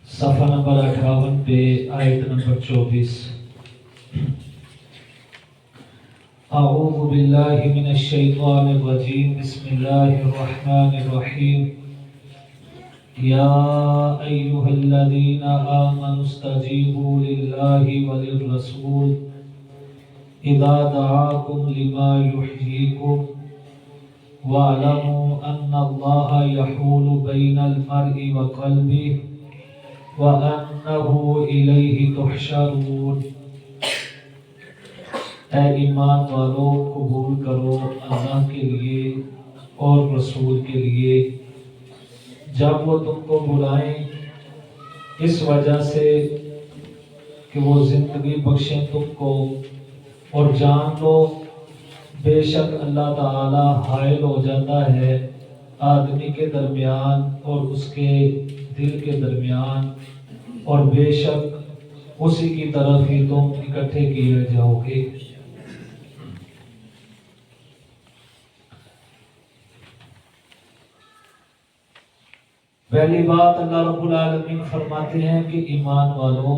صفحہ نمبر 58 پہ آیت نمبر 24۔ اعوذ باللہ من الشیطان الرجیم، بسم اللہ الرحمن الرحیم۔ یا ایہا الذین آمنوا استجیبوا للہ وللرسول اذا دعاکم لما یحییکم واعلموا ان اللہ یحول بین المرء وقلبہ وَأَنَّهُ إِلَيْهِ تُحْشَرُونَ۔ اے ایمان والو، قبول کرو اللہ کے لیے اور رسول کے لیے جب وہ تم کو بلائیں، اس وجہ سے کہ وہ زندگی بخشیں تم کو، اور جان لو بے شک اللہ تعالی حائل ہو جاتا ہے آدمی کے درمیان اور اس کے دل کے درمیان، اور بے شک اسی کی طرف ہی تم اکٹھے کیے جاؤ گے۔ پہلی بات اللہ رب العالمین فرماتے ہیں کہ ایمان والو،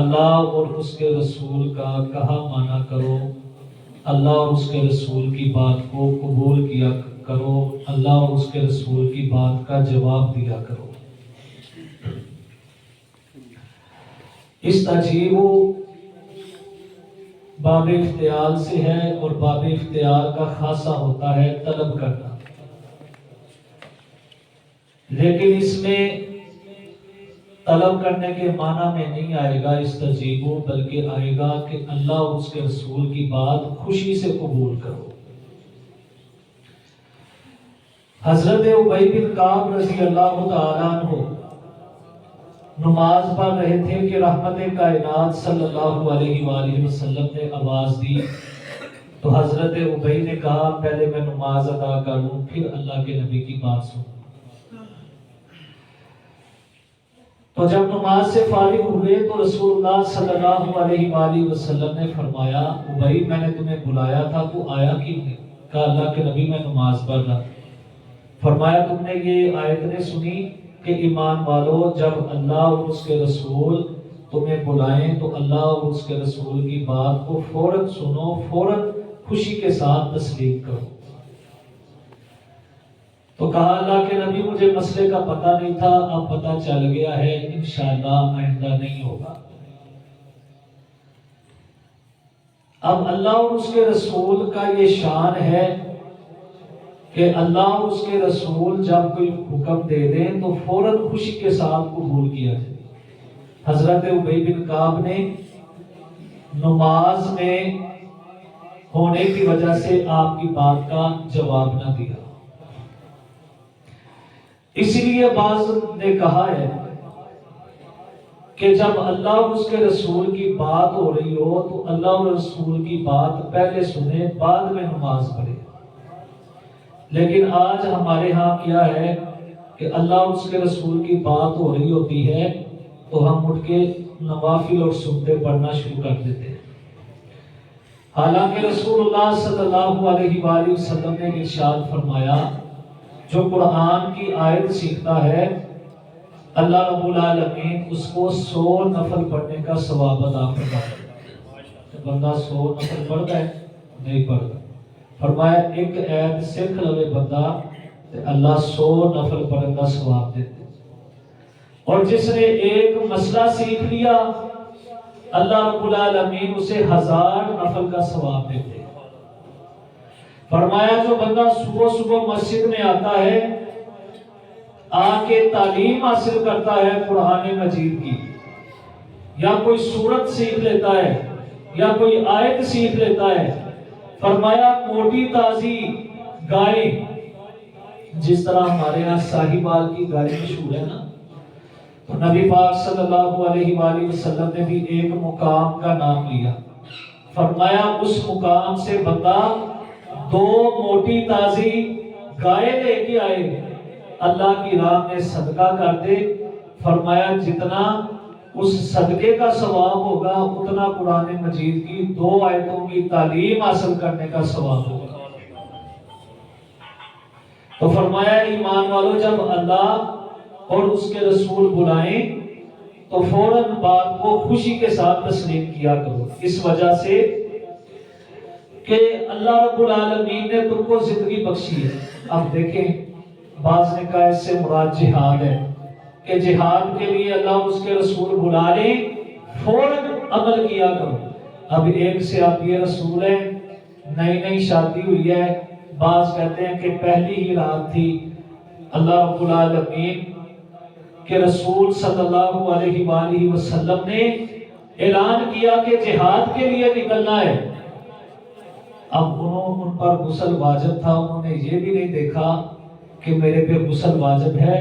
اللہ اور اس کے رسول کا کہا مانا کرو، اللہ اور اس کے رسول کی بات کو قبول کیا کرو، اللہ اور اس کے رسول کی بات کا جواب دیا کرو۔ استجیبو باب افتعال سے ہے، اور باب افتعال کا خاصہ ہوتا ہے طلب کرنا، لیکن اس میں طلب کرنے کے معنی میں نہیں آئے گا استجیبو، بلکہ آئے گا کہ اللہ اور اس کے رسول کی بات خوشی سے قبول کرو۔ حضرت ابی بن کعب رضی اللہ تعالیٰ عنہ نماز پڑھ رہے تھے کہ رحمت کائنات صلی اللہ علیہ وآلہ وسلم نے آواز دی، تو حضرت ابی نے کہا پہلے میں نماز ادا کروں پھر اللہ کے نبی کی بات سنوں۔ تو جب نماز سے فارغ ہوئے تو رسول اللہ صلی اللہ علیہ وآلہ وسلم نے فرمایا ابی میں نے تمہیں بلایا تھا، تو آیا کیوں نہیں؟ کہا اللہ کے نبی میں نماز پڑھ رہا۔ فرمایا تم نے یہ آیت نے سنی کہ ایمان والو، جب اللہ اور اس کے رسول تمہیں بلائیں تو اللہ اور اس کے رسول کی بات کو فوراً سنو، فوراً خوشی کے ساتھ تسلیم کرو۔ تو کہا اللہ کے نبی مجھے مسئلے کا پتہ نہیں تھا، اب پتہ چل گیا ہے، انشاءاللہ آئندہ نہیں ہوگا۔ اب اللہ اور اس کے رسول کا یہ شان ہے کہ اللہ اور اس کے رسول جب کوئی حکم دے دیں تو فوراً خوشی کے ساتھ قبول کیا جائے۔ حضرت ابی بن کعب نے نماز میں ہونے کی وجہ سے آپ کی بات کا جواب نہ دیا۔ اسی لیے بعض نے کہا ہے کہ جب اللہ اور اس کے رسول کی بات ہو رہی ہو تو اللہ اور رسول کی بات پہلے سنیں، بعد میں نماز پڑھیں۔ لیکن آج ہمارے ہاں کیا ہے کہ اللہ اور اس کے رسول کی بات ہو رہی ہوتی ہے تو ہم اٹھ کے نوافل اور سنتے پڑھنا شروع کر دیتے ہیں، حالانکہ رسول اللہ صلی اللہ علیہ وآلہ وسلم نے ارشاد فرمایا جو قرآن کی آیت سیکھتا ہے اللہ رب العالمین اس کو 100 نفل پڑھنے کا ثواب عطا فرماتا ہے۔ بندہ 100 نفل پڑھتا ہے نہیں پڑھتا، فرمایا ایک ایت سیکھ لوے بندہ تے اللہ 100 نفل پڑھنے کا ثواب دیتے، اور جس نے ایک مسئلہ سیکھ لیا اللہ رب العالمین اسے 1000 نفل کا ثواب دیتے۔ فرمایا جو بندہ صبح صبح مسجد میں آتا ہے، آ کے تعلیم حاصل کرتا ہے قرآن مجید کی، یا کوئی سورت سیکھ لیتا ہے یا کوئی آیت سیکھ لیتا ہے، فرمایا موٹی تازی گائے، جس طرح ہمارے یہاں ساہیوال کی گائے مشہور ہے نا، تو نبی پاک صلی اللہ علیہ وآلہ وسلم نے بھی ایک مقام کا نام لیا، فرمایا اس مقام سے بندہ 2 موٹی تازی گائے لے کے آئے، اللہ کی راہ میں صدقہ کر دے، فرمایا جتنا اس صدقے کا ثواب ہوگا اتنا قرآن مجید کی 2 آیتوں کی تعلیم حاصل کرنے کا ثواب ہوگا۔ تو فرمایا ایمان والو، جب اللہ اور اس کے رسول بلائیں تو فوراً بات کو خوشی کے ساتھ تسلیم کیا کرو، اس وجہ سے کہ اللہ رب العالمین نے تم کو زندگی بخشی ہے۔ اب دیکھیں، بعض نے کہا اس سے مراد جہاد ہے کہ جہاد کے لیے اللہ اور اس کے رسول بلا لیں، فوراً عمل کیا کرو۔ اب ایک سے اب یہ رسول ہے، نئی شادی ہوئی ہے، بعض کہتے ہیں کہ پہلی ہی رات تھی، اللہ رب العالمین کے رسول صلی اللہ علیہ وآلہ وسلم نے اعلان کیا کہ جہاد کے لیے نکلنا ہے۔ اب ان پر غسل واجب تھا، انہوں نے یہ بھی نہیں دیکھا کہ میرے پہ غسل واجب ہے،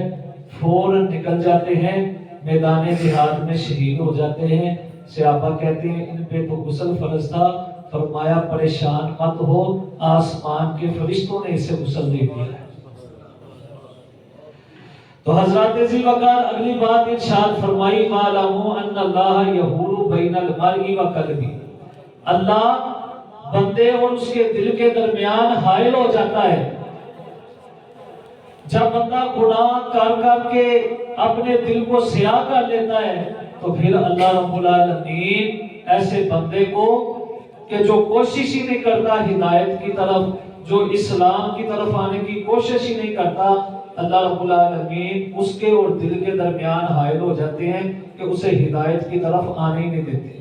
فوراً نکل جاتے ہیں، میدان جہاد میں شہید ہو جاتے ہیں۔ صحابہ کہتے ہیں ان پہ تو غسل فرض تھا، فرمایا پریشان مت ہو، آسمان کے فرشتوں نے اسے غسل دے دیا ہے۔ تو حضرات ذی وقار اگلی بات ارشاد فرمائی، وَاعْلَمُوا أَنَّ اللَّهَ يَحُولُ بَيْنَ الْمَرْءِ وَقَلْبِهِ، اللہ بندے اور اس کے دل کے درمیان حائل ہو جاتا ہے۔ جب بندہ گناہ کر کے اپنے دل کو سیاہ کر لیتا ہے تو پھر اللہ رب العالمین ایسے بندے کو کہ جو کوشش ہی نہیں کرتا ہدایت کی طرف، جو اسلام کی طرف آنے کی کوشش ہی نہیں کرتا، اللہ رب العالمین اس کے اور دل کے درمیان حائل ہو جاتے ہیں کہ اسے ہدایت کی طرف آنے ہی نہیں دیتے۔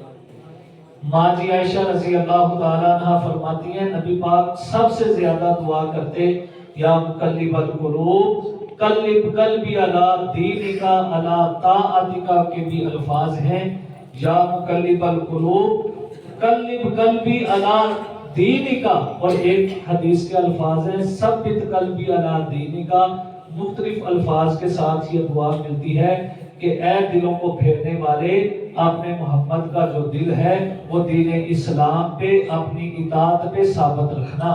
ماں جی عائشہ رضی اللہ تعالیٰ عنہ فرماتی ہیں نبی پاک سب سے زیادہ دعا کرتے، یا مقلب القلوب قلب قلبی علی دینک علی طاعتک کے بھی الفاظ ہیں، یا مقلب القلوب قلب قلبی علی دینک، اور ایک حدیث کے الفاظ ہیں ثبت قلبی علی دینک۔ مختلف الفاظ کے ساتھ یہ دعا ملتی ہے کہ اے دلوں کو پھیرنے والے، آپ نے محمد کا جو دل ہے وہ دین اسلام پہ، اپنی اطاعت پہ ثابت رکھنا،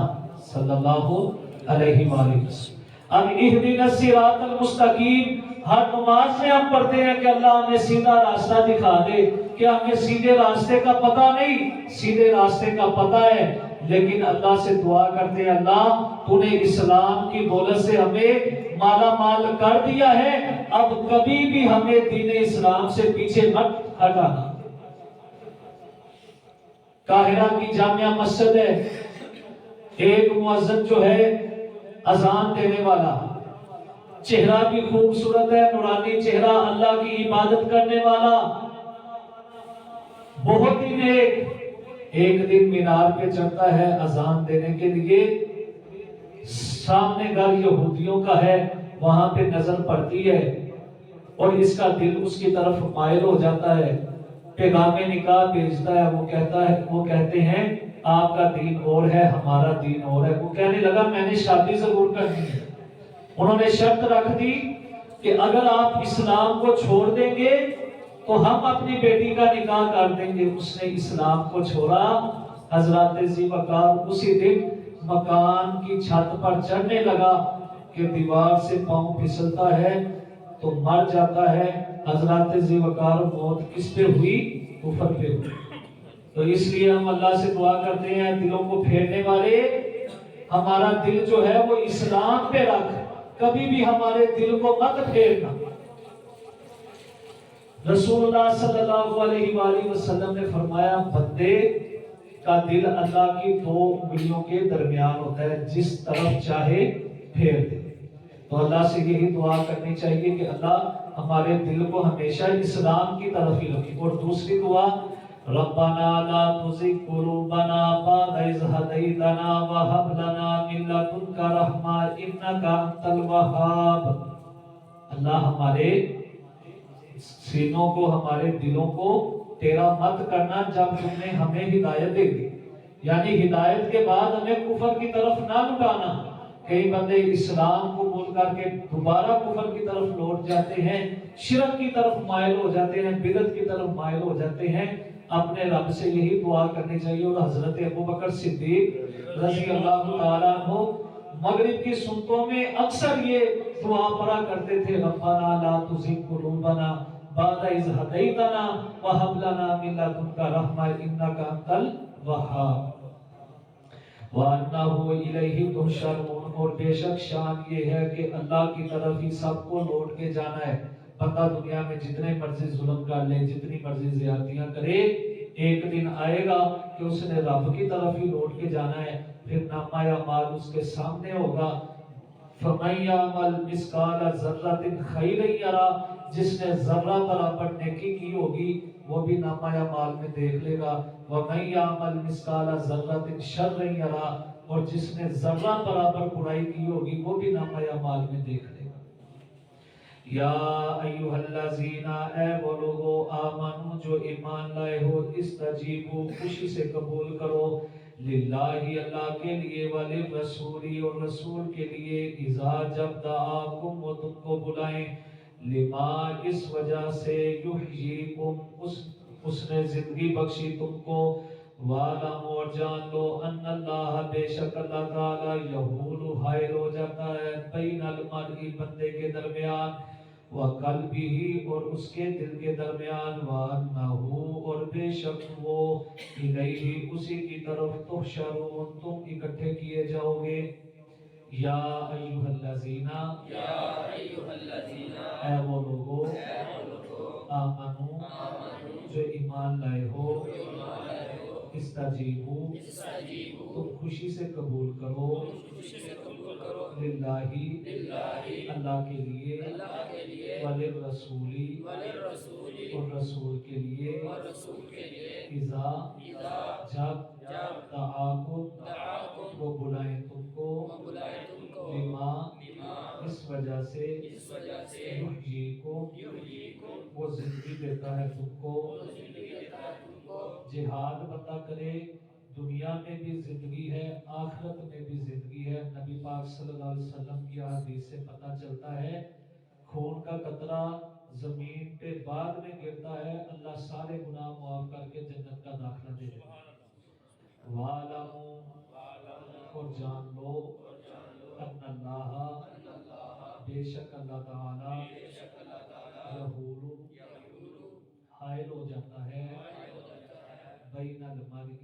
صلی اللہ علیہ وآلہ وسلم۔ اب اہدنا الصراط المستقیم ہر نماز میں ہم پڑھتے ہیں کہ اللہ ہمیں سیدھا راستہ دکھا دے، کہ ہمیں سیدھے راستے کا پتہ نہیں، سیدھے راستے کا پتہ ہے، لیکن اللہ سے دعا کرتے ہیں اللہ تو نے اسلام کی دولت سے ہمیں مالا مال کر دیا ہے، اب کبھی بھی ہمیں دین اسلام سے پیچھے مت ہٹانا۔ قاہرہ کی جامعہ مسجد ہے، ایک مؤذن جو ہے اذان دینے والا، چہرہ بھی خوبصورت ہے، نورانی چہرہ، اللہ کی عبادت کرنے والا، بہت ہی نیک۔ ایک دن مینار پہ چڑھتا ہے اذان دینے کے لیے، سامنے گھر یہودیوں کا ہے، وہاں پہ نظر پڑتی ہے اور اس کا دل اس کی طرف مائل ہو جاتا ہے، پیغام نکاح بھیجتا ہے، وہ کہتے ہیں آپ کا دین اور ہے، ہمارا دین اور ہے۔ وہ کہنے لگا میں نے شادی ضرور کرنی ہے۔ انہوں نے شرط رکھ دی کہ اگر آپ اسلام کو چھوڑ دیں گے تو ہم اپنی بیٹی کا نکاح کر دیں گے۔ اس نے اسلام کو چھوڑا، حضرات ذی وقار اسی دن مکان کی چھت پر چڑھنے لگا کہ دیوار سے پاؤں پھسلتا ہے تو مر جاتا ہے۔ حضرات ذی وقار موت کس پہ ہوئی؟ کفر پہ ہوئی۔ تو اس لیے ہم اللہ سے دعا کرتے ہیں دلوں کو پھیرنے والے، ہمارا دل جو ہے وہ اسلام پہ رکھ، کبھی بھی ہمارے دل کو مت پھیرنا۔ رسول اللہ صلی اللہ علیہ وآلہ وسلم نے فرمایا بندے کا دل اللہ کی دو انگلیوں کے درمیان ہوتا ہے، جس طرف چاہے پھیر دے۔ تو اللہ سے یہی دعا کرنی چاہیے کہ اللہ ہمارے دل کو ہمیشہ اسلام کی طرف ہی رکھے۔ اور دوسری دعا، ربنا لا تزغ قلوبنا بعد إذ هديتنا وهب لنا من لدنك رحمة إنك أنت الوهاب۔ اللہ ہمارے سینوں کو، ہمارے دلوں کو تیرا مت کرنا جب تم نے ہمیں ہدایت دے دی، یعنی ہدایت کے بعد ہمیں کفر کی طرف نہ لٹانا۔ کئی بندے اسلام کو بول کر کے دوبارہ کفر کی طرف لوٹ جاتے ہیں، شرک کی طرف مائل ہو جاتے ہیں، بدعت کی طرف مائل ہو جاتے ہیں۔ اپنے رب سے یہی دعا کرنی چاہیے۔ اور حضرت ابوبکر صدیق رضی اللہ تعالیٰ عنہ مغرب کی سنتوں میں اکثر یہ دعا پڑھا کرتے تھے، ربنا لا تزغ قلوبنا بعد إذ هديتنا وهب لنا من لدنك رحمة إنك أنت الوهاب۔ وَأَنَّهُ إِلَيْهِ تُحْشَرُونَ، اور بے شک شان یہ ہے کہ اللہ کی طرف ہی سب کو لوٹ کے جانا ہے۔ بندہ دنیا میں جتنے مرضی ظلم کر لے، جتنی مرضی زیادتیاں کرے، ایک دن آئے گا کہ اس نے رب کی طرف ہی لوٹ کے جانا ہے۔ پھر نامہ اعمال اس کے سامنے ہوگا، فَمَن يَعْمَلْ مِثْقَالَ ذَرَّةٍ خَيْرًا يَرَهُ، جس نے ذرہ برابر نیکی کی ہوگی وہ بھی نامہ اعمال میں دیکھ لے گا۔ وَمَن يَعْمَلْ مِثْقَالَ ذَرَّةٍ شَرًّا يَرَهُ، اور جس نے ذرہ برابر برائی کی ہوگی وہ بھی نامہ اعمال میں دیکھ لے گا۔ یا ایھا الذین، اے وہ لوگو، آمنو جو ایمان لائے ہو، استجیبو خوشی سے قبول کرو، للہ اللہ کے لیے، وللرسول اور رسول کے لیے، اذا جب دعاکم وہ تم کو بلائیں، لما اس وجہ سے، یحییکم اس نے زندگی بخشی تم کو، وَاعْلَمُوا اور جان لو، ان اللہ بے شک اللہ تعالی، یحول حائل ہو جاتا ہے، بین المرء بندے کے درمیان، وقلبہ اور اس کے دل کے درمیان، وَأَنَّهُ اور بے شک وہ، الیہ اسی کی طرف، تحشرون تم اکٹھے کیے جاؤ گے۔ یا ایھا الذین، اے وہ لوگو، آمنو جو ایمان لائے ہو، استجیبو تم خوشی سے قبول کرو، للہ اللہ کے لیے، وللرسول اور رسول کے لیے، اذا جب دعاکم وہ بلائیں تم کو، لما اس وجہ سے، یحییکم وہ زندگی دیتا ہے تم کو۔ جہاد بندہ کرے، دنیا میں بھی زندگی ہے، آخرت میں بھی زندگی ہے۔ نبی پاک صلی اللہ علیہ وسلم کی حدیث سے پتہ چلتا ہے، خون کا قطرہ زمین پہ بعد میں گرتا ہے، اللہ سارے گناہ معاف کر کے جنت کا داخلہ دے دیتا ہے۔ وَاعْلَمُوا اور جان لو، ان اللہ بے شک اللہ تعالی، یحول حائل ہو جاتا ہے، بین المرء